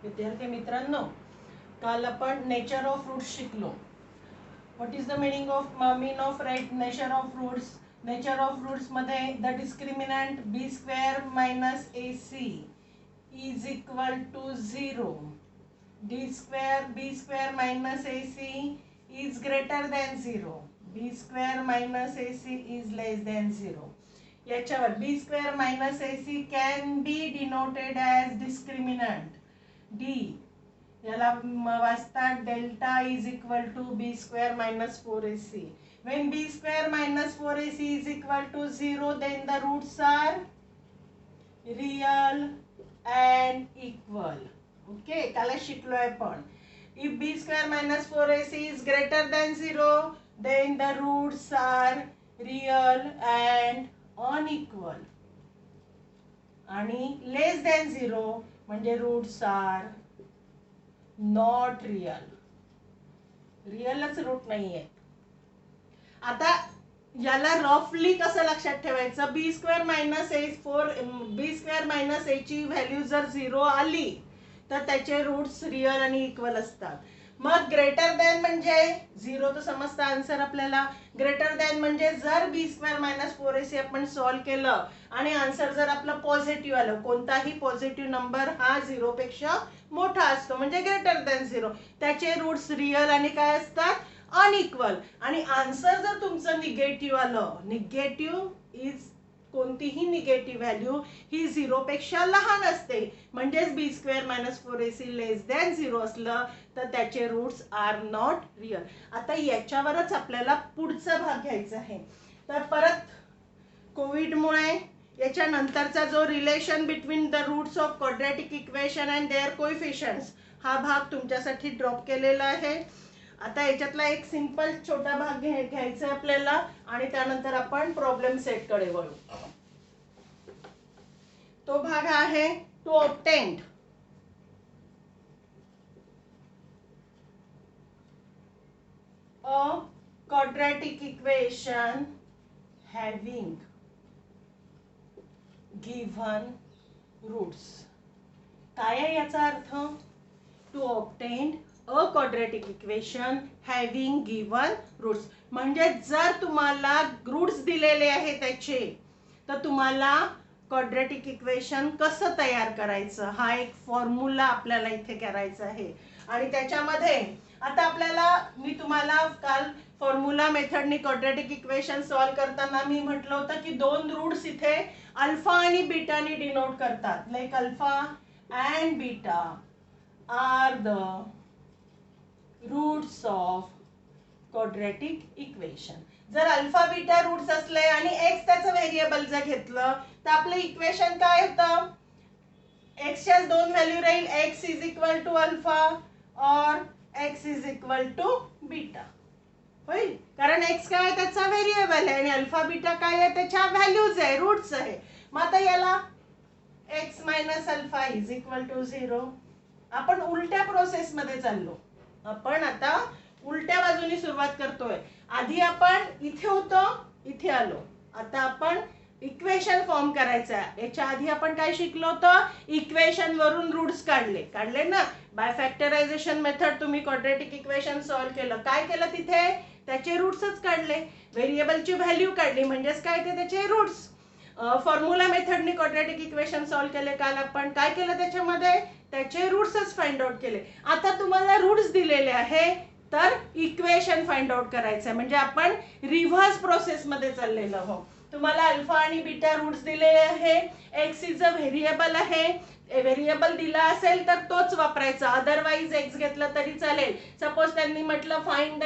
विद्यार्थी मित्रांनो, काल आपण नेचर ऑफ फ्रूट्स शिकलो. What is the meaning of nature of fruits? Nature of fruits मध्ये the discriminant b square minus a c is equal to 0. D square b square minus a c is greater than 0. B square minus a c is less than 0. याच्यावर b square minus a c can be denoted as discriminant D. याला वाचतात delta is equal to B square minus 4ac. when b square minus 4ac is equal to 0, then the roots are real and equal. Okay, काल शिकलोय आपण. if b square minus 4ac is greater than 0, then the roots are real and unequal. आणि less than 0 म्हणजे roots are not real. रिअलच route नाहीये. आता याला रफली कसं लक्षात ठेवायचं? बी square minus A B square minus ए ची व्हॅल्यू जर 0 आली तर त्याचे रूट्स रिअल आणि इक्वल असतात. मग ग्रेटर दॅन म्हणजे 0 तर समजतं आन्सर आपल्याला. ग्रेटर दॅन म्हणजे जर बी स्क्वेअर मायनस 4ac आपण सॉल्व केलं आणि आन्सर जर आपलं पॉझिटिव्ह आलं, कोणताही पॉझिटिव्ह नंबर हा 0 पेक्षा मोठा असतो म्हणजे ग्रेटर दॅन 0, त्याचे रूट्स रिअल आणि काय असतात? अनइक्वल. आणि आन्सर जर तुमचं निगेटिव्ह आलं, निगेटिव्ह इज कोणतीही निगेटिव्ह व्हॅल्यू ही 0 पेक्षा लहान असते, म्हणजेच बी स्क्वेअर मायनस 4ac लेस दॅन 0 असलं तर त्याचे रूट्स आर नॉट रिअल. आता याच्यावरच आपल्याला पुढचा भाग घ्यायचा आहे. तर परत कोविडमुळे याच्या नंतरचा जो relation between the roots of quadratic equation and their coefficients हा भाग तुमच्यासाठी ड्रॉप केलेला आहे. आता याच्यातला एक सिंपल छोटा भाग घ्यायचा आपल्याला आणि त्यानंतर आपण प्रॉब्लेम सेट कडे वळू. तो भाग आहे to obtain a quadratic equation having given roots. काय आहे याचा अर्थ? To obtain a quadratic equation having given roots म्हणजे जर तुम्हाला रूट्स दिलेले आहे त्याचे, तर तुम्हाला क्वाड्रॅटिक इक्वेशन कसं तयार करायचं हा एक फॉर्म्युला आपल्याला इथे करायचा आहे. आणि त्याच्यामध्ये आता आपल्याला मी तुम्हाला काल फॉर्म्युला मेथडनी क्वाड्रॅटिक इक्वेशन सॉल्व करताना मी म्हटलं होतं की दोन रूट्स इथे अल्फा आणि बीटाने डिनोट करतात. Like alpha and beta are the roots of quadratic equation. जर अल्फा बीटा रूट्स असले आणि एक्स त्याचं व्हेरिएबल जर घेतलं तर आपलं इक्वेशन काय होतं? एक्सच्या दोन व्हॅल्यू राहील, x is equal to alpha और x is equal to beta होईल. कारण एक्स काय आहे त्याचा व्हेरिएबल आहे आणि अल्फा बीटा काय आहे त्याच्या व्हॅल्यूज आहे, रूट्स आहे. मग आता याला x minus alpha is equal to 0. आपण उलट्या प्रोसेस मध्ये चाललो. आपण आता उलट्या बाजूनी सुरुवात करतोय. आधी आपण इथे होतो, इथे आलो. आता आपण इक्वेशन फॉर्म करायचं आहे. याच्या आधी आपण काय शिकलो होतं? इक्वेशन वरून रूट्स काढले ना. बाय फॅक्टरायझेशन मेथड तुम्ही क्वाड्रॅटिक इक्वेशन सॉल्व केलं. काय केलं तिथे? त्याचे रूट्सच काढले, व्हेरिएबलची व्हॅल्यू काढली, म्हणजेच काय ते त्याचे रूट्स. फॉर्म्युला मेथडने क्वाड्रॅटिक इक्वेशन सॉल्व केले. काल आपण काय केलं त्याच्यामध्ये? त्याचे रूट्सच फाइंड आउट केले. आता तुम्हाला रूट्स दिलेले आहे तर इक्वेशन फाइंड आउट करायचं आहे, म्हणजे आपण रिव्हर्स प्रोसेस मध्ये चाललेलो आहोत. तुम्हाला अल्फा आणि बीटा रूट्स दिलेले आहे. एक्स इज अ व्हेरिएबल आहे. व्हेरिएबल दिला असेल तर तोच वापरायचा, अदरवाइज एक्स घेतला तरी चालेल. सपोज त्यांनी म्हटलं find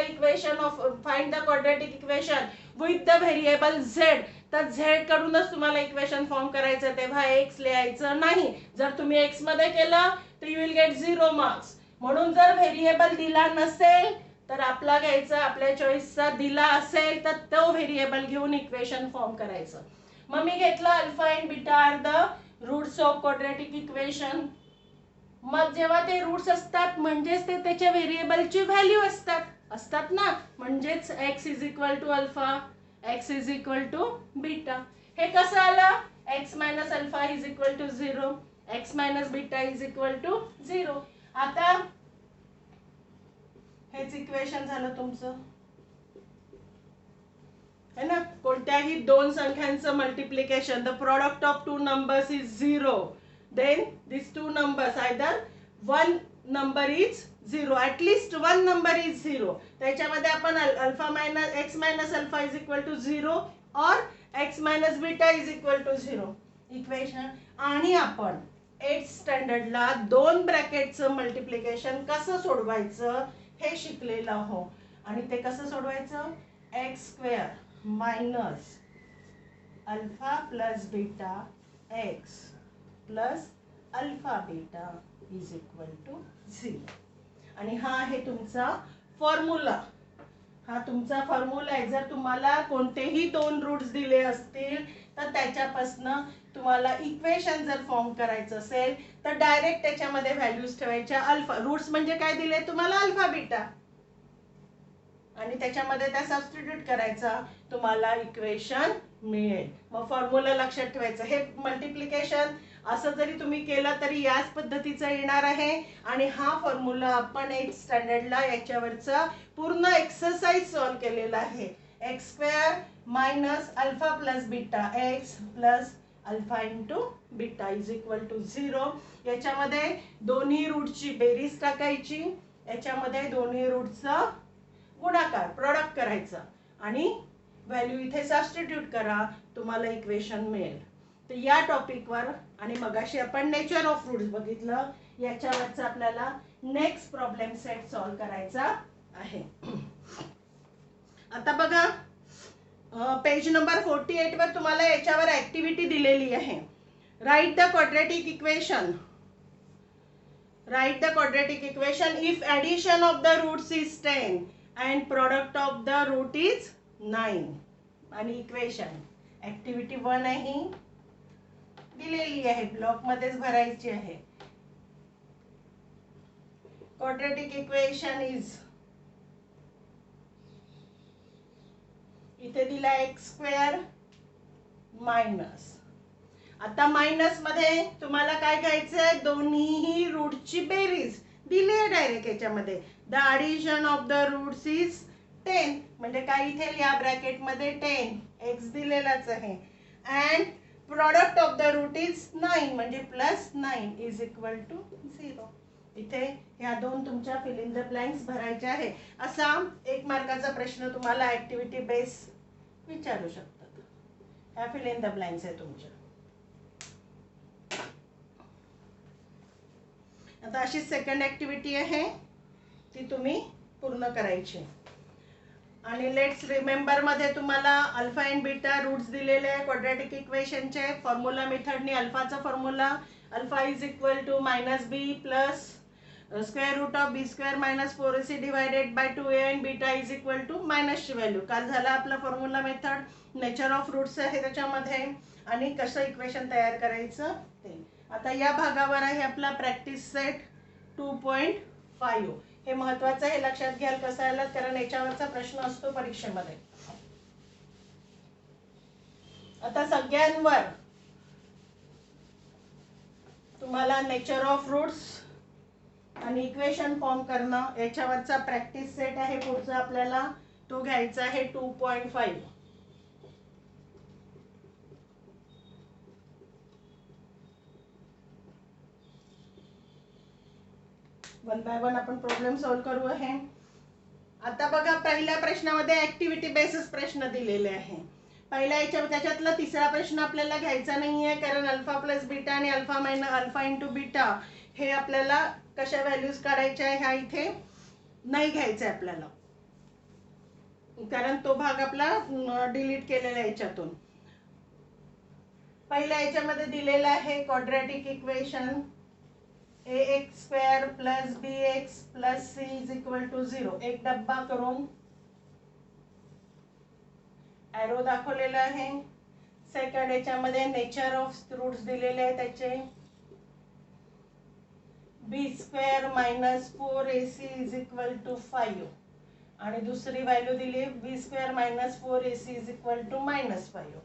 the quadratic equation with the variable Z, तर झेड कडूनच तुम्हाला इक्वेशन फॉर्म करायचं, तेव्हा एक्स लिहायचं नाही. जर तुम्ही एक्स मध्ये केलं तर यू विल गेट 0 मार्क्स. म्हणून जर व्हेरिएबल दिला नसेल तर आपला घ्यायचा, आपल्या चॉईसचा. दिला असेल तर तो व्हेरिएबल घेऊन इक्वेशन फॉर्म करायचं. मग मी घेतलं alpha and beta are the roots of quadratic equation. मग जेव्हा ते रूट्स असतात म्हणजेच ते त्याच्या व्हेरिएबलची व्हॅल्यू असतात ना, म्हणजेच x is equal to alpha, x is equal to beta. हे कसं आलं? X minus alpha is equal to 0, x minus beta is equal to 0. आता हेच इक्वेशन झालं तुमचं है ना. कोणत्याही दोन संख्यांचं multiplication, the product of two numbers is 0, then this two numbers either one number is 0, at least one number is 0. त्याच्यामध्ये आपण alpha minus x minus alpha is equal to 0 और x minus beta is equal to 0 equation. आणि आपण 8th स्टँडर्डला दोन ब्रॅकेटचं multiplication कसं सोडवायचं हे शिकलेलं आहो. आणि ते कसं सोडवायचं, x square minus alpha plus beta x plus alpha beta is equal to 0. आणि हा आहे तुमचा फॉर्म्युला. हा तुमचा फॉर्म्युला आहे. जर तुम्हाला कोणतेही दोन रूट्स दिले असतील तर त्याच्यापासनं तुम्हाला इक्वेशन जर फॉर्म करायचं असेल तर डायरेक्ट त्याच्यामध्ये व्हॅल्यूज ठेवायच्या. अल्फा रूट्स म्हणजे काय दिले तुम्हाला, अल्फा बीटा, आणि त्याच्यामध्ये त्या सबस्टिट्यूट करायचा, तुम्हाला इक्वेशन मिळेल. मग फॉर्म्युला लक्षात ठेवायचं. हे मल्टिप्लिकेशन असं जरी तुम्ही केलं तरी याच पद्धतीचं येणार आहे. आणि हा फॉर्म्युला आपण 8th स्टँडर्डला याच्यावरचा पूर्ण एक्सरसाइज सॉल्व केलेला आहे. X square minus alpha plus beta x plus alpha into beta is equal to 0. याच्यामध्ये दोन्ही रूटची बेरीज टाकायची, याच्यामध्ये दोन्ही रूटचा गुणाकार प्रोडक्ट करायचा आणि व्हॅल्यू इथे सबस्टिट्यूट करा, तुम्हाला इक्वेशन मिळेल. तर या टॉपिकवर आणि मगाशी आपण नेचर ऑफ रूट्स बघितलं, याच्यावरचा आपल्याला नेक्स्ट प्रॉब्लेम सेट सॉल्व करायचा आहे. आता बघा पेज नंबर 48 वर तुम्हाला याच्यावर ऍक्टिव्हिटी दिलेली आहे. Write the quadratic equation. Write the quadratic equation if addition of the roots is 10 and product of the root is 9. आणि इक्वेशन ऍक्टिव्हिटी 1 आहे, दिलेली आहे, ब्लॉक मध्येच भरायची आहे. क्वाड्रॅटिक इक्वेशन इज, इथे दिला एक्स स्क्वेअर मायनस. आता मायनस मध्ये तुम्हाला काय घ्यायचंय, दोन्हीही रूटची बेरीज दिली आहे डायरेक्ट याच्यामध्ये. The addition of the roots is 10, म्हणजे काय इथे या ब्रॅकेट मध्ये 10 एक्स दिलेलाच आहे. And product of the root is 9, म्हणजे प्लस 9 इज इक्वल टू 0. इथे ह्या दोन तुमच्या फिल इन द ब्लँक्स भरायच्या आहे. असा 1 मार्काचा प्रश्न तुम्हाला ऍक्टिव्हिटी बेस विचारू शकतात. ह्या फिल इन द ब्लँक्स आहे तुमच्या. आता अशी सेकंड ऍक्टिव्हिटी आहे, ती तुम्ही पूर्ण करायची. आणि लेट्स रिमेंबर मध्ये तुम्हाला अल्फा अँड बीटा रूट्स दिलेले आहे क्वाड्रॅटिक इक्वेशनचे. फॉर्म्युला मेथडनी अल्फाचा formula, alpha is equal to minus b plus square root of b square minus 4ac divided by 2a and beta is equal to मायनसची value. काल झाला आपला formula method. Nature of roots आहे त्याच्यामध्ये आणि कसं इक्वेशन तयार करायचं ते. आता या भागावर आहे आपला प्रॅक्टिस सेट 2.5. हे महत्वाचं आहे, लक्षात घ्याल कसं आलं, कारण याच्यावरचा प्रश्न असतो परीक्षेमध्ये. आता सगळ्यांवर तुम्हाला नेचर ऑफ रूट्स आणि इक्वेशन फॉर्म करणं याच्यावरचा प्रॅक्टिस सेट आहे पुढचा आपल्याला, तो घ्यायचा आहे 2.5. वन बाय वन आपण प्रॉब्लेम सॉल्व करू आहे. आता बघा पहिल्या प्रश्नामध्ये ऍक्टिव्हिटी बेसिस प्रश्न दिलेले आहे. पहिल्या त्याच्यातला तिसरा प्रश्न आपल्याला घ्यायचा नाहीये, कारण अल्फा प्लस बीटा आणि अल्फा इंटू बीटा हे आपल्याला कशा व्हॅल्यूज काढायच्या आहे ह्या इथे नाही घ्यायचं आहे आपल्याला, कारण तो भाग आपला डिलीट केलेला आहे याच्यातून. पहिल्या याच्यामध्ये दिलेला आहे quadratic equation ax square plus bx plus c is equal to 0. एक डब्बा करून एरो दाखवलेला आहे. सेकंड याच्यामध्ये नेचर ऑफ रूट्स दिलेले आहे त्याचे, b square minus 4ac is equal to 5. आणि दुसरी व्हॅल्यू दिली b square minus 4ac is equal to -5.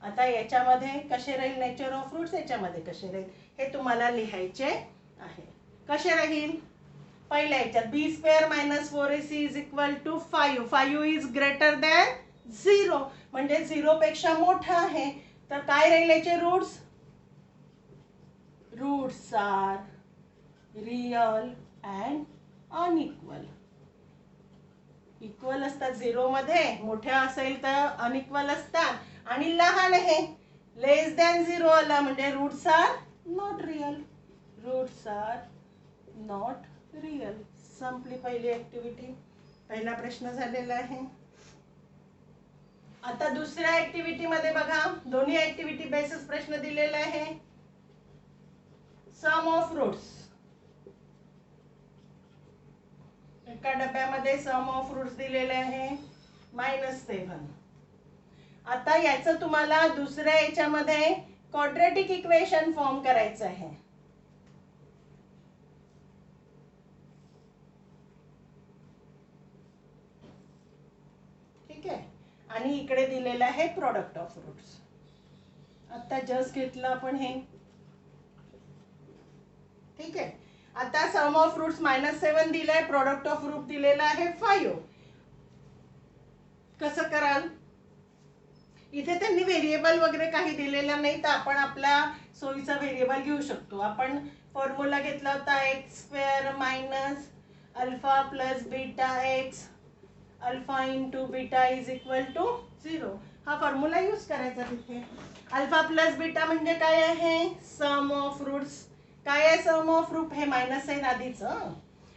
आता याच्यामध्ये कसे राहील नेचर ऑफ रूट्स, याच्यामध्ये कसे राहील, हे तुम्हाला लिहायचे आहे. कसे राहील? पहिल्या याच्यात b square minus 4ac is equal to 5. 5 is greater than 0 म्हणजे 0 पेक्षा मोठा आहे. तर काय राहील याचे roots? Roots are real and unequal. Equal असतात 0 मध्ये, मोठ्या असेल तर अनइक्वल असतात, आणि लहान आहे लेस दॅन 0 आला म्हणजे roots are not real. Roots are not real. संपली पहिली ऍक्टिव्हिटी. पहिला प्रश्न झालेला आहे. आता दुसऱ्या ऍक्टिव्हिटी मध्ये बघा, दोन्ही ऍक्टिव्हिटी बेसिस प्रश्न दिलेला आहे. Sum of roots. एका डब्यामध्ये सम ऑफ रूट्स दिलेले आहे -7. आता याचं तुम्हाला दुसऱ्या याच्यामध्ये क्वाड्रॅटिक इक्वेशन फॉर्म करायचं आहे. ठीक आहे. आणि इकडे दिलेलं आहे प्रोडक्ट ऑफ रूट्स. आता जस्ट घेतलं आपण हे. ठीक आहे. आता सम ऑफ रूट्स -7 दिलाय, प्रोडक्ट ऑफ रूट दिलेला आहे 5. कसं कराल? इथे त्यांनी व्हेरिएबल वगैरे काही दिलेला नाही, तर आपण आपल्या सोयीचा व्हेरिएबल घेऊ शकतो. आपण फॉर्म्युला घेतला होता x² minus alpha plus beta x alpha into beta is equal to 0. हा फॉर्म्युला यूज करायचा तिथे. अल्फा प्लस बीटा म्हणजे काय आहे? Sum of roots. काय आहे सम ऑफ रूट? हे -7 आधीच,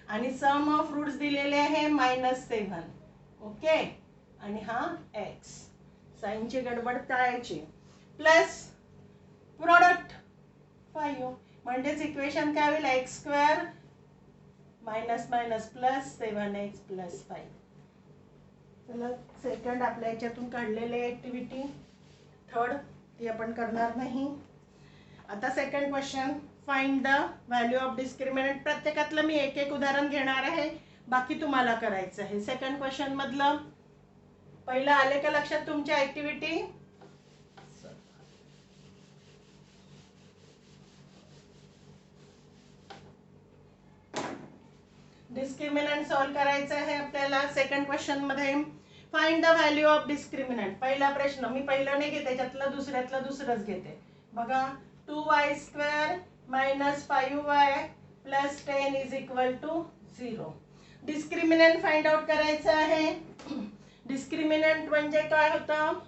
आणि सम ऑफ रूट्स दिलेले आहे -7. ओके. आणि हा x. साइनची गडबड टाळायची. प्लस प्रोडक्ट 5 म्हणजेच इक्वेशन काय होईल? x² minus minus plus 7x plus 5. चला सेकंड आपल्या याच्यातून काढलेले ऍक्टिव्हिटी. थर्ड ती आपण करणार नाही. आता second question, find the value of discriminant. प्रत्येकातलं मी एक एक उदाहरण घेणार आहे, बाकी तुम्हाला करायचं आहे. सेकंड क्वेश्चन मधलं पहिलं आले का लक्षात तुमच्या ऍक्टिव्हिटी? डिस्क्रिमिनंट सॉल्व करायचं आहे आपल्याला. सेकंड क्वेश्चन मध्ये find the value of discriminant. पहिला प्रश्न मी पहिलं नाही घेते, त्याच्यातलं दुसऱ्यातलं दुसरंच घेते. बघा, 2y² minus 5y plus 10 is equal to 0. Discriminant find out करायचं आहे. डिस्क्रिमिनंट म्हणजे काय होतं?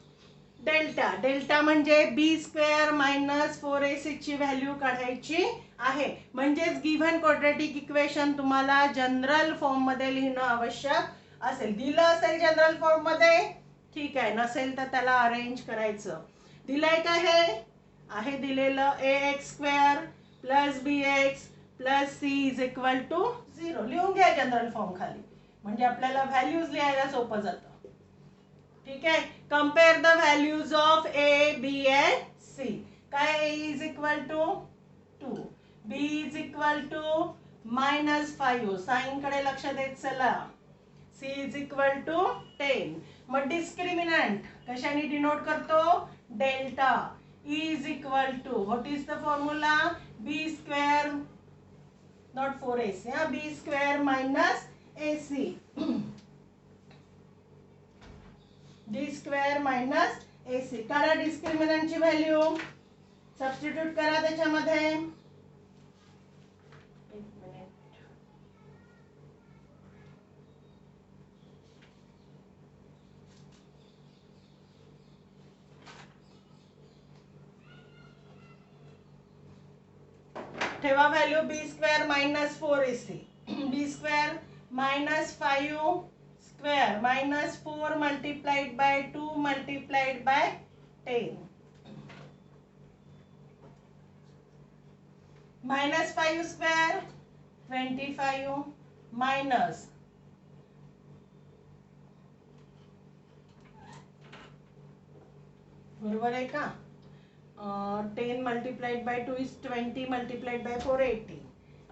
डेल्टा. डेल्टा म्हणजे b² मायनस 4ac ची व्हॅल्यू काढायची आहे. म्हणजेच गिव्हन क्वाड्रॅटिक इक्वेशन तुम्हाला जनरल फॉर्म मध्ये लिहिणं आवश्यक असेल. दिलं असेल जनरल फॉर्म मध्ये, ठीक आहे. नसेल तर त्याला अरेंज करायचं. दिलंय का? हे आहे दिलेलं ax² plus bx plus c is equal to 0. लिहून घ्या जनरल फॉर्म खाली, म्हणजे आपल्याला व्हॅल्यूज लिहायला सोपं जातं. ठीक आहे. Compare the values of a b and c. काय? a is equal to 2, b is equal to -5. Sign कडे लक्ष देत चला. c is equal to 10. मग डिस्क्रिमिनंट कशाने डिनोट करतो? Delta. e is equal to, what is the formula? b² not 4ac, b² minus ac. d² minus ac. काढा डिस्क्रिमिनंटची value, substitute करा त्याच्यामध्ये. ठेवा value b² minus 4ac. b² minus 5² minus 4 multiplied by 2 multiplied by 10. -5² 25 minus बरोबर आहे का? 10 multiplied by 2 is 20 multiplied by 4 80.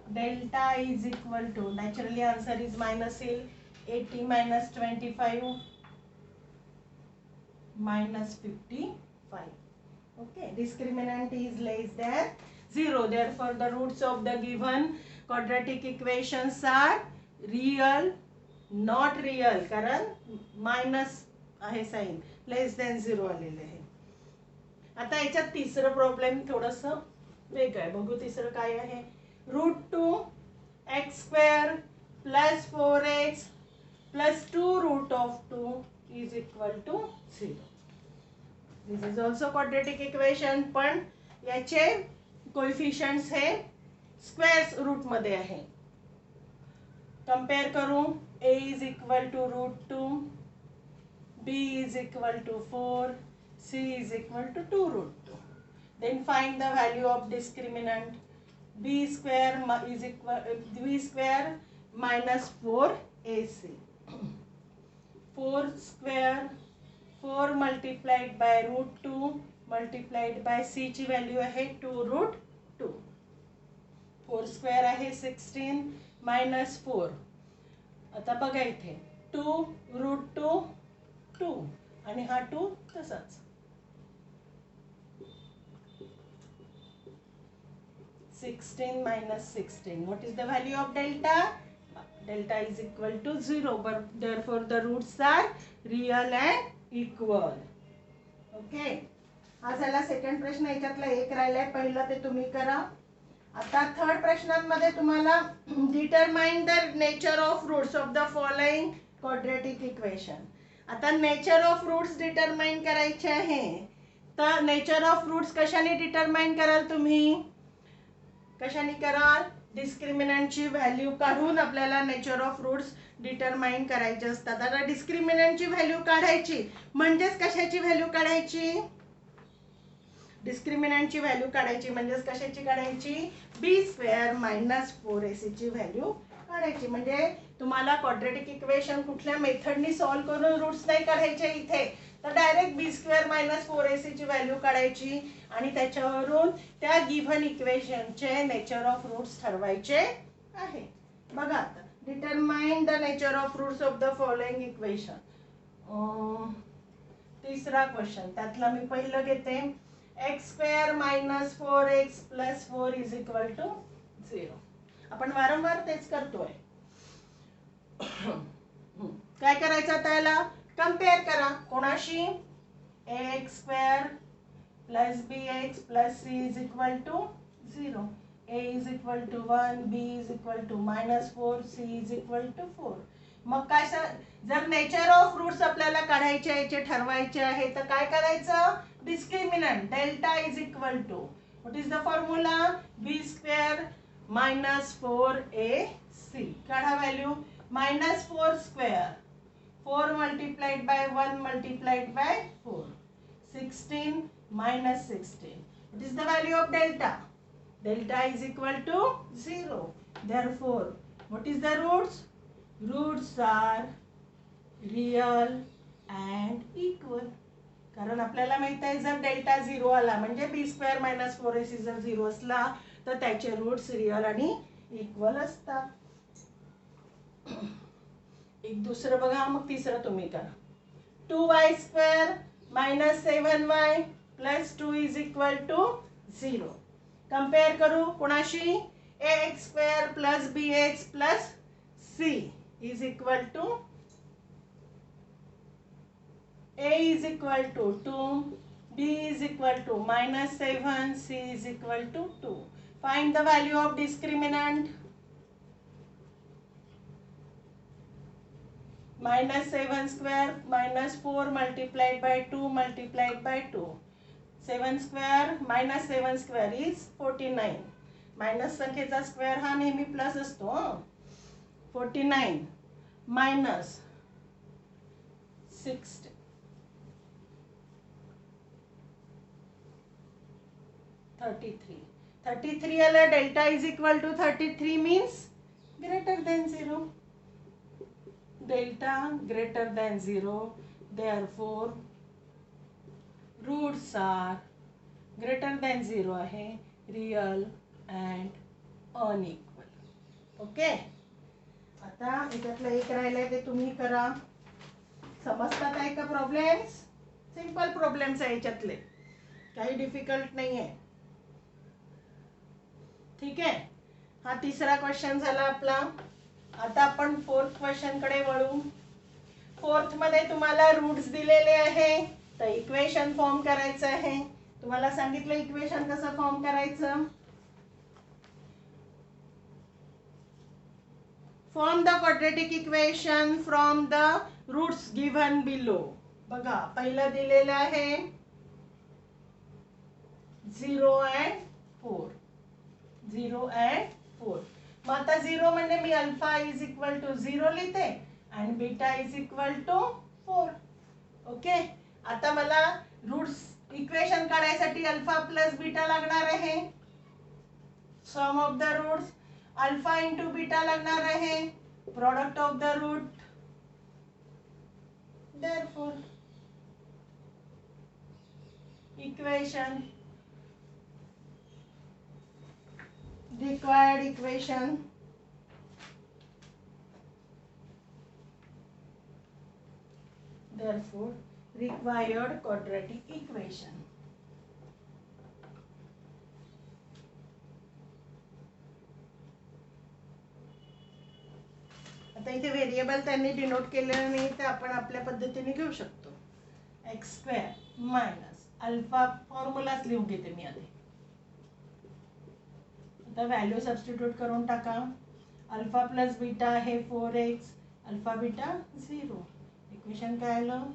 Delta is equal to, naturally answer is minus येईल. 80 minus 25 minus 55. Okay, discriminant is less than 0. Therefore the roots of the given quadratic equations are real, not real, कारण minus आहे sign, लेस than 0 आलेले आहे. आता याच्यात तिसरं problem थोडंसं वेगळं आहे. बघू तिसरं काय आहे. √2x² + 4x + 2√2 is equal to 0. This is also quadratic equation, पण याचे कोएफिशिएंट्स हे स्क्वेअर रूट मध्ये आहे. कंपेअर करू. a is equal to √2, b is equal to 4, c is equal to 2√2. Then find the value of discriminant. b square is equal b square minus 4ac. 4 square 4 multiplied by √2 multiplied by c ची value आहे 2√2. 4 square आहे 16 minus 4. आता बघा इथे 2√2 2 आणि हा 2 तसाच. 16 minus 16. What is the value of delta? Delta is equal to 0. But therefore the roots are real and equal. Okay. हा झाला सेकंड प्रश्न. याच्यातला एक राहिलाय. पहिला ते तुम्ही करा. आता थर्ड प्रश्नांमध्ये तुम्हाला determine the nature of roots of the following quadratic equation. आता नेचर ऑफ रूट्स डिटरमाइन करायचे आहे. तर नेचर ऑफ रूट्स कशाने डिटरमाइन कराल तुम्ही? कशाने कराल? डिस्क्रिमिनंटची व्हॅल्यू काढून आपल्याला नेचर ऑफ रूट्स डिटरमाइन करायचे असतात. आता डिस्क्रिमिनंटची व्हॅल्यू काढायची म्हणजेच कशाची व्हॅल्यू काढायची? डिस्क्रिमिनंटची व्हॅल्यू काढायची म्हणजेच कशाची काढायची? b² minus 4ac ची व्हॅल्यू काढायची. म्हणजे तुम्हाला क्वाड्रेटिक इक्वेशन कुठल्या मेथडनी सॉल्व्ह करून रूट्स नाही काढायचे इथे, तर डायरेक्ट b² minus 4ac ची व्हॅल्यू काढायची आणि त्याच्यावरून त्या गिव्हन इक्वेशनचे नेचर ऑफ रूट्स ठरवायचे आहे. बघा आता determine the nature of roots of the following equation. तिसरा क्वेश्चन त्यातला मी पहिलं घेते. x² minus 4x plus 4 is equal to 0. आपण वारंवार तेच करतोय. काय करायचं त्याला? कंपेअर करा. कोणाशी? ax² plus bx plus c is equal to 0. a is equal to 1, b is equal to -4, c is equal to 4. मग काय जर नेचर ऑफ रूट्स आपल्याला काढायचे याचे ठरवायचे आहे तर काय करायचं? Discriminant delta is equal to what is the formula? b² minus 4ac. काढा value. -4² 4 multiplied by 1 multiplied by 4. 16 minus 16. What is the value of delta? Delta is equal to 0. Therefore, what is the roots? Roots are real and equal. कारण आपल्याला माहित आहे जर delta 0 आला म्हणजे b² minus 4ac जर 0 असला तर त्याचे रूट्स रियल आणि इक्वल असतात. एक दुसरं बघा. मग तिसरं तुम्ही करा. 2y² minus 7y plus 2 is equal to 0. Compare करू. कोणाशी? ax² plus bx plus c is equal to a is equal to 2, b is equal to -7, c is equal to 2. Find the value of discriminant. -7² -4 multiplied by 2 multiplied by 2. 7² -7² is 49. Minus संख्येचा square हा नेहमी plus असतो. 49 minus 60 33. 33 आला. Delta is equal to 33 means greater than 0. Delta greater than 0. Therefore roots are greater than 0 आहे. Real and unequal. Okay. आता याच्यातलं एक राहिलंय ते तुम्ही करा. समजतात आहे का प्रॉब्लेम्स? सिंपल प्रॉब्लेम्स आहे याच्यातले, काही डिफिकल्ट नाही आहे. ठीक आहे. हा तिसरा क्वेश्चन झाला आपला. आता आपण फोर्थ क्वेश्चन कडे वळू. फोर्थ मध्ये तुम्हाला रूट्स दिलेले आहे, तर इक्वेशन फॉर्म करायचं आहे. तुम्हाला सांगितलं इक्वेशन कसं फॉर्म करायचं. Form the quadratic equation from the roots given below. बघा पहिलं दिलेलं आहे 0 and 4. 0 and 4. मग आता 0 म्हणजे मी अल्फा इज इक्वल टू 0 लिहिते आणि beta is equal to 4. Okay. आता मला रूट्स इक्वेशन काढायसाठी अल्फा प्लस बीटा लागणार आहे. Sum of the roots alpha into beta लागणार आहे. Product of the root. Therefore equation, required equation, therefore required quadratic equation. आता इथे व्हेरिएबल त्यांनी डिनोट केलेलं नाही, तर आपण आपल्या पद्धतीने घेऊ शकतो. एक्स स्क्वेअर मायनस अल्फा, फॉर्म्युलाच लिहून घेते मी आधी. आता व्हॅल्यू सबस्टिट्यूट करून टाका. अल्फा प्लस बीटा आहे 4x, अल्फा बीटा 0. इक्वेशन काय आलं,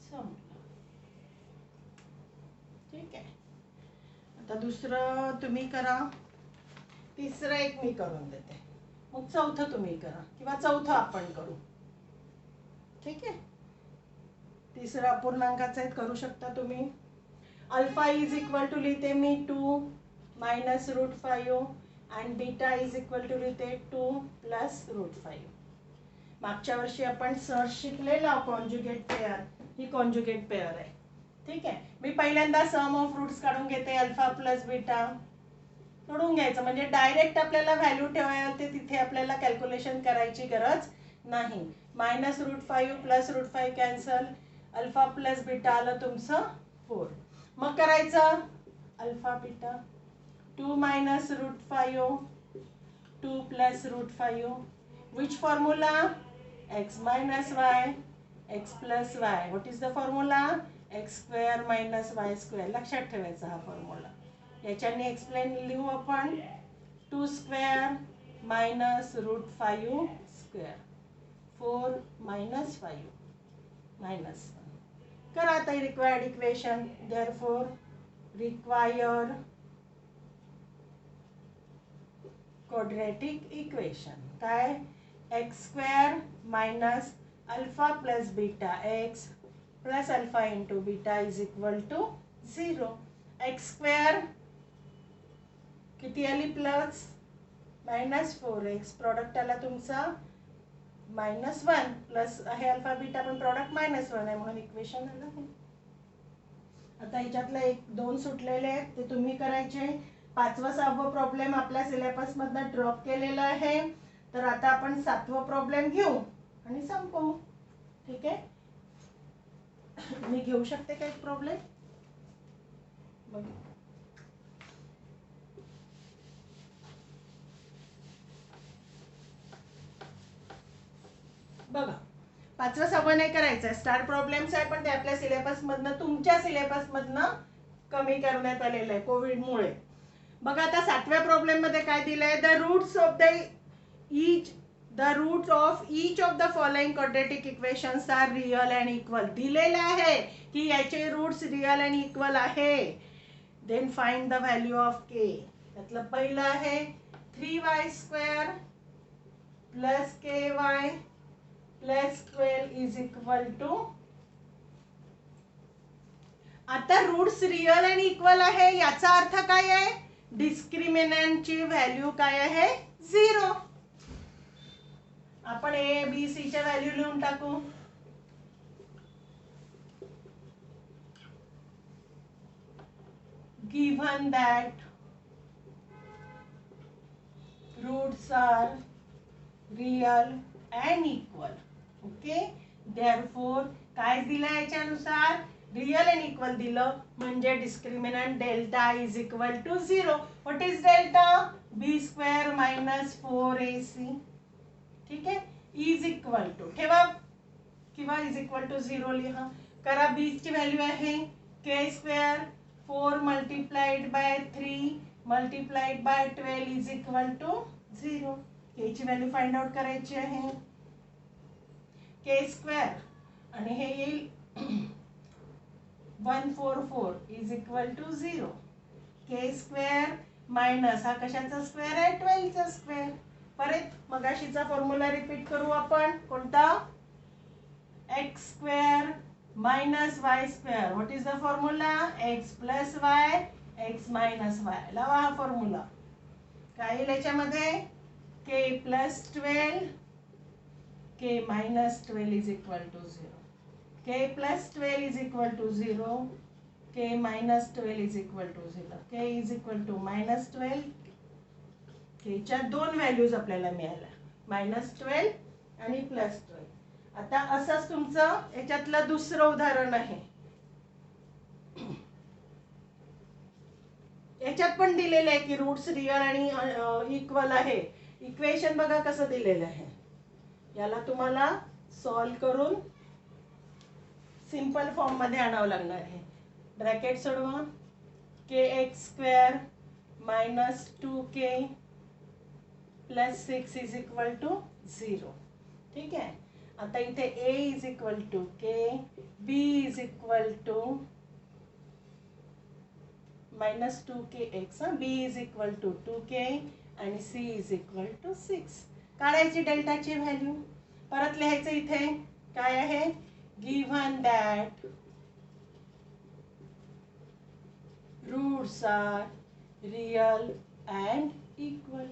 संपलं. ठीक आहे. आता दुसरं तुम्ही करा, तिसरं एक मी करून देते, मग चौथं तुम्ही करा किंवा चौथं आपण करू. ठीक आहे. तिसरा अपूर्णांकाचा करू शकता तुम्ही. अल्फा इज इक्वल टू लिहिते मी 2 minus root 5 and beta is equal to लिहिते 2 प्लस रूट 5. मागच्या वर्षी आपण सहज शिकलेला कॉन्जुगेट पेअर, ही कॉन्जुगेट पेअर आहे. ठीक आहे. मी पहिल्यांदा सम ऑफ रूट्स काढून घेते. अल्फा प्लस बीटा सोडून घ्यायचं, म्हणजे डायरेक्ट आपल्याला व्हॅल्यू ठेवायला तिथे आपल्याला कॅल्क्युलेशन करायची गरज नाही. Minus root 5 plus root 5 cancel. Alpha plus beta आलं तुमचं 4. मग करायचं alpha beta 2 minus root 5 2 plus root 5. Which formula, x minus y x plus y. What is the formula, x square minus y square. लक्षात ठेवायचा हा फॉर्म्युला. याच्याने explain लिहू आपण 2 square minus root 5 square 4 minus 5 minus 1. करा आता required equation. Therefore required quadratic equation काय, x square minus alpha plus beta x plus alpha into beta is equal to 0. X square किती आली प्लस मायनस 4x, प्रॉडक्ट आला तुमचा -1 plus आहे alpha beta पण product -1 आहे म्हणून इक्वेशन आलं हे. आता ह्याच्यातलं 1-2 सुटलेले आहेत ते तुम्ही करायचे. 5वा 6वा प्रॉब्लेम आपल्या सिलेबस मधनं ड्रॉप केलेला आहे. तर आता आपण 7वा प्रॉब्लेम घेऊ आणि संपवू. ठीक आहे. मी घेऊ शकते का एक प्रॉब्लेम बघ. बघा 5वा 6वा नाही करायचं, स्टार प्रॉब्लेम्स आहे पण ते आपल्या सिलेबस मधनं, तुमच्या सिलेबस मधनं कमी करण्यात आलेलं आहे कोविडमुळे. बघा आता 7व्या प्रॉब्लेम मध्ये काय दिलंय, the roots of each of the following quadratic equations are real and equal. दिलेलं आहे की याचे रूट्स रियल अँड इक्वल आहे. Then find the value of K. त्यातलं पहिलं आहे 3y² plus ky plus 12 is equal to. आता रूट्स रियल आणि इक्वल आहे याचा अर्थ काय आहे, डिस्क्रिमिनंटची व्हॅल्यू काय आहे 0. आपण ए बी सी च्या व्हॅल्यू लिहून टाकू. Given that roots are real and equal. Okay. Therefore काय दिलं याच्यानुसार, रियल अँड इक्वल दिलं म्हणजे discriminant delta is equal to 0. What is delta b square minus 4ac. ठीक आहे, इज इक्वल टू ठेवा किंवा इज इक्वल टू 0 लिहा. करा बी ची व्हॅल्यू आहे K square 4 multiplied by 3 multiplied by 12 is equal to 0. K ची व्हॅल्यू फाइंड आउट करायची आहे. के स्क्वेअर आणि हे येईल 144 is equal to 0. K square minus हा कशाचा स्क्वेअर आहे 12 चा स्क्वेअर. परत मगाशीचा फॉर्म्युला रिपीट करू आपण. कोणता? X square minus y square. What is the formula? X plus y x minus y. लावा हा फॉर्म्युला. काय येईल याच्यामध्ये? K plus 12 K minus 12 is equal to 0. K plus 12 is equal to 0. K minus 12 is equal to 0. K is equal to minus 12. केच्या दोन values आपल्याला मिळाल्या, minus 12 आणि प्लस 12. आता असंच तुमचं याच्यातलं दुसरं उदाहरण आहे. याच्यात पण दिलेलं आहे की रूट्स रिअल आणि इक्वल आहे. इक्वेशन बघा कसं दिलेलं आहे. याला तुम्हाला सॉल्व करून सिंपल फॉर्म मध्ये आणावं लागणार आहे. ब्रॅकेट सोडवा. K x square minus 2k plus 6 is equal to 0. ठीक आहे. आता इथे a is equal to K, b is equal to minus 2kx, b is equal to 2k आणि c इज इक्वल टू 6. काढायची डेल्टाची व्हॅल्यू. परत लिहायचं इथे काय आहे? Given that roots are real and equal.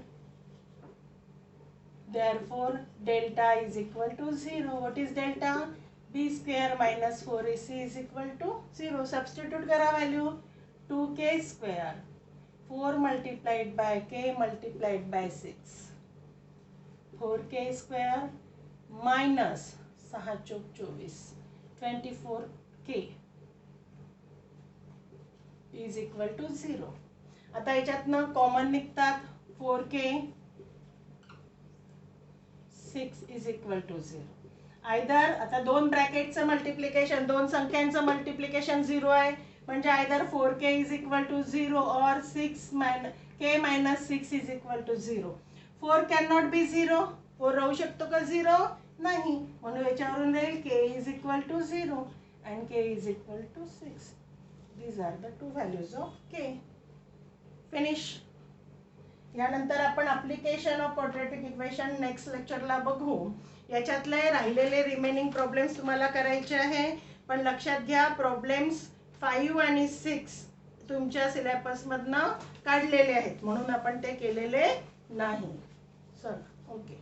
Therefore, delta is equal to 0. What is delta? B square minus 4ac is equal to 0. Substitute करा value. 2k square 4 multiplied by k multiplied by 6. 4k square minus 6 Chowk 24 24k is equal to 0. आता याच्यातनं common निघतात 4k 6 is equal to 0. Either आता दोन ब्रॅकेटचं multiplication, दोन संख्यांचं multiplication 0 आहे म्हणजे either 4k is equal to 0 or k minus 6 is equal to 0. 4 cannot be 0. 4 राहू शकतो का 0? नाही. म्हणून याच्यावरून राहील k is equal to 0 and k is equal to 6. These are the two values of k. Finish. यानंतर आपण application of quadratic equation next लेक्चरला बघू. याच्यातले राहिलेले रिमेनिंग प्रॉब्लेम्स तुम्हाला करायचे आहे. पण लक्षात घ्या प्रॉब्लेम्स 5 आणि 6 तुमच्या सिलेबस मधनं काढलेले आहेत म्हणून आपण ते केलेले नाही. चल ओके.